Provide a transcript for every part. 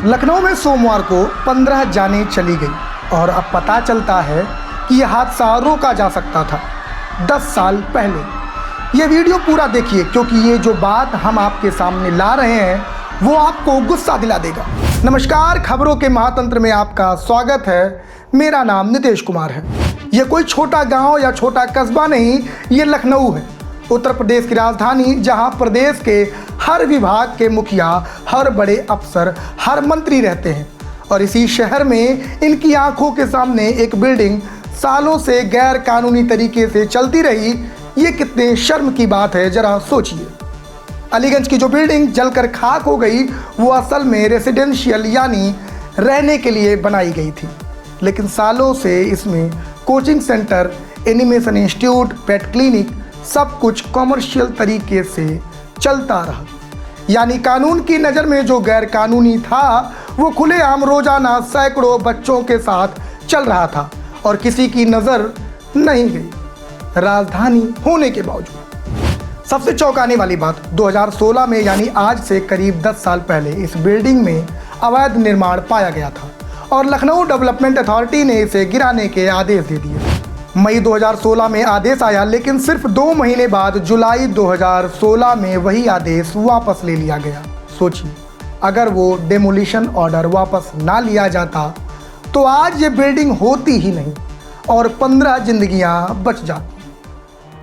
लखनऊ में सोमवार को 15 जानें चली गई और अब पता चलता है कि यह हादसा रोका जा सकता था 10 साल पहले। यह वीडियो पूरा देखिए क्योंकि ये जो बात हम आपके सामने ला रहे हैं वो आपको गुस्सा दिला देगा। नमस्कार, खबरों के महातंत्र में आपका स्वागत है। मेरा नाम नितेश कुमार है। यह कोई छोटा गांव या छोटा कस्बा नहीं, ये लखनऊ है, उत्तर प्रदेश की राजधानी, जहां प्रदेश के हर विभाग के मुखिया, हर बड़े अफसर, हर मंत्री रहते हैं। और इसी शहर में इनकी आंखों के सामने एक बिल्डिंग सालों से गैर कानूनी तरीके से चलती रही। ये कितने शर्म की बात है, जरा सोचिए। अलीगंज की जो बिल्डिंग जलकर खाक हो गई वो असल में रेसिडेंशियल यानी रहने के लिए बनाई गई थी, लेकिन सालों से इसमें coaching centre, animation institute, pet clinic सब कुछ कॉमर्शियल तरीके से चलता रहा। यानी कानून की नज़र में जो गैर कानूनी था वो खुलेआम रोजाना सैकड़ों बच्चों के साथ चल रहा था और किसी की नज़र नहीं गई, राजधानी होने के बावजूद। सबसे चौंकाने वाली बात, 2016 में यानी आज से करीब 10 साल पहले इस बिल्डिंग में अवैध निर्माण पाया गया था और लखनऊ डेवलपमेंट अथॉरिटी ने इसे गिराने के आदेश दे दिए। मई 2016 में आदेश आया, लेकिन सिर्फ 2 महीने बाद जुलाई 2016 में वही आदेश वापस ले लिया गया। सोचिए, अगर वो डेमोलिशन ऑर्डर वापस ना लिया जाता तो आज ये बिल्डिंग होती ही नहीं और 15 जिंदगियां बच जाती।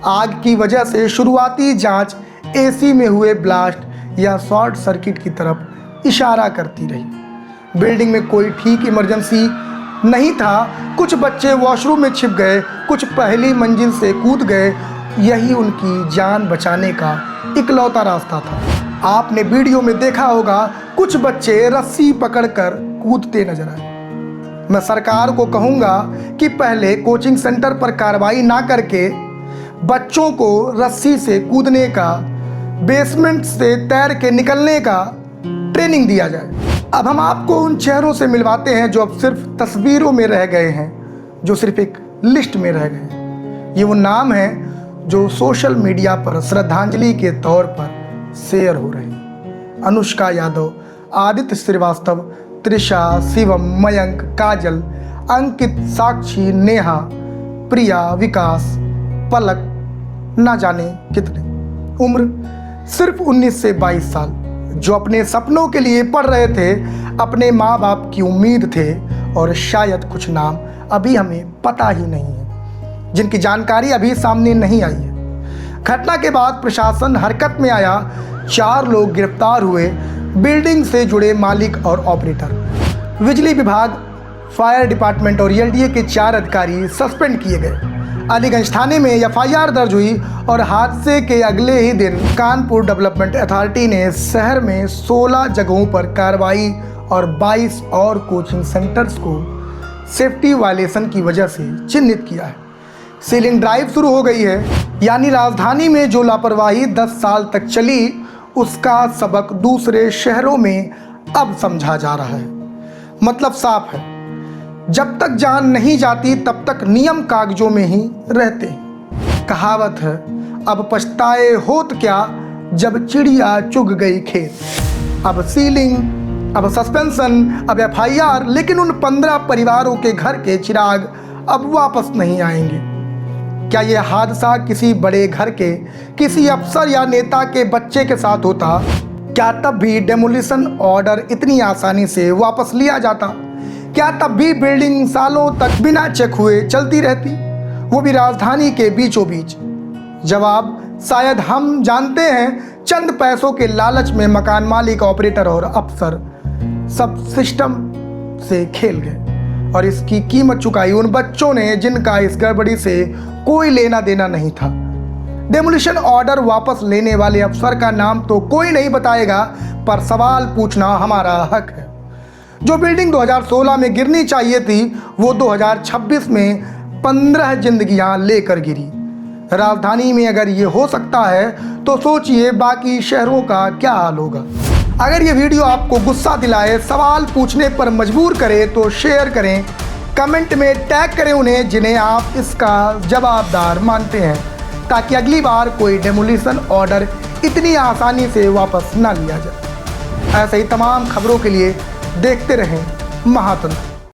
आग की वजह से शुरुआती जांच एसी में हुए ब्लास्ट या शॉर्ट सर्किट की तरफ इशारा करती रही। बिल्डिंग में कोई ठीक इमरजेंसी नहीं था। कुछ बच्चे वॉशरूम में छिप गए, कुछ पहली मंजिल से कूद गए। यही उनकी जान बचाने का इकलौता रास्ता था। आपने वीडियो में देखा होगा, कुछ बच्चे रस्सी पकड़कर कूदते नजर आए। मैं सरकार को कहूँगा कि पहले कोचिंग सेंटर पर कार्रवाई ना करके बच्चों को रस्सी से कूदने का, बेसमेंट से तैर के निकलने का ट्रेनिंग दिया जाए। अब हम आपको उन चेहरों से मिलवाते हैं जो अब सिर्फ तस्वीरों में रह गए हैं, जो सिर्फ एक लिस्ट में रह गए हैं। ये वो नाम हैं जो सोशल मीडिया पर श्रद्धांजलि के तौर पर शेयर हो रहे हैं। अनुष्का यादव, आदित्य श्रीवास्तव, त्रिशा, शिवम, मयंक, काजल, अंकित, साक्षी, नेहा, प्रिया, विकास, पलक, ना जाने कितने। उम्र सिर्फ 19 से 22 साल, जो अपने सपनों के लिए पढ़ रहे थे, अपने माँ बाप की उम्मीद थे और शायद कुछ नाम अभी हमें पता ही नहीं है, जिनकी जानकारी अभी सामने नहीं आई है। घटना के बाद प्रशासन हरकत में आया। 4 लोग गिरफ्तार हुए, बिल्डिंग से जुड़े मालिक और ऑपरेटर। बिजली विभाग, फायर डिपार्टमेंट और एलडीए के 4 अधिकारी सस्पेंड किए गए। अलीगंज थाने में एफआईआर दर्ज हुई और हादसे के अगले ही दिन कानपुर डेवलपमेंट अथॉरिटी ने शहर में 16 जगहों पर कार्रवाई और 22 और कोचिंग सेंटर्स को सेफ्टी वायलेशन की वजह से चिन्हित किया है। सीलिंग ड्राइव शुरू हो गई है, यानी राजधानी में जो लापरवाही 10 साल तक चली उसका सबक दूसरे शहरों में अब समझा जा रहा है। मतलब साफ है, जब तक जान नहीं जाती तब तक नियम कागजों में ही रहते हैं। कहावत है, अब पछताए होत क्या जब चिड़िया चुग गई खेत। अब सीलिंग, अब सस्पेंशन, अब एफआईआर, लेकिन उन 15 परिवारों के घर के चिराग अब वापस नहीं आएंगे। क्या यह हादसा किसी बड़े घर के किसी अफसर या नेता के बच्चे के साथ होता, क्या तब भी डेमोलिशन ऑर्डर इतनी आसानी से वापस लिया जाता? क्या तब भी बिल्डिंग सालों तक बिना चेक हुए चलती रहती, वो भी राजधानी के बीचों बीच? जवाब शायद हम जानते हैं। चंद पैसों के लालच में मकान मालिक, ऑपरेटर और अफसर सब सिस्टम से खेल गए और इसकी कीमत चुकाई उन बच्चों ने जिनका इस गड़बड़ी से कोई लेना देना नहीं था। डेमोलिशन ऑर्डर वापस लेने वाले अफसर का नाम तो कोई नहीं बताएगा, पर सवाल पूछना हमारा हक है। जो बिल्डिंग 2016 में गिरनी चाहिए थी वो 2026 में 15 जिंदगियां लेकर गिरी। राजधानी में अगर ये हो सकता है तो सोचिए बाकी शहरों का क्या हाल होगा। अगर ये वीडियो आपको गुस्सा दिलाए, सवाल पूछने पर मजबूर करे तो शेयर करें, कमेंट में टैग करें उन्हें जिन्हें आप इसका जवाबदार मानते हैं, ताकि अगली बार कोई डेमोलिशन ऑर्डर इतनी आसानी से वापस ना लिया जाए। ऐसे ही तमाम खबरों के लिए देखते रहें महातंत्र।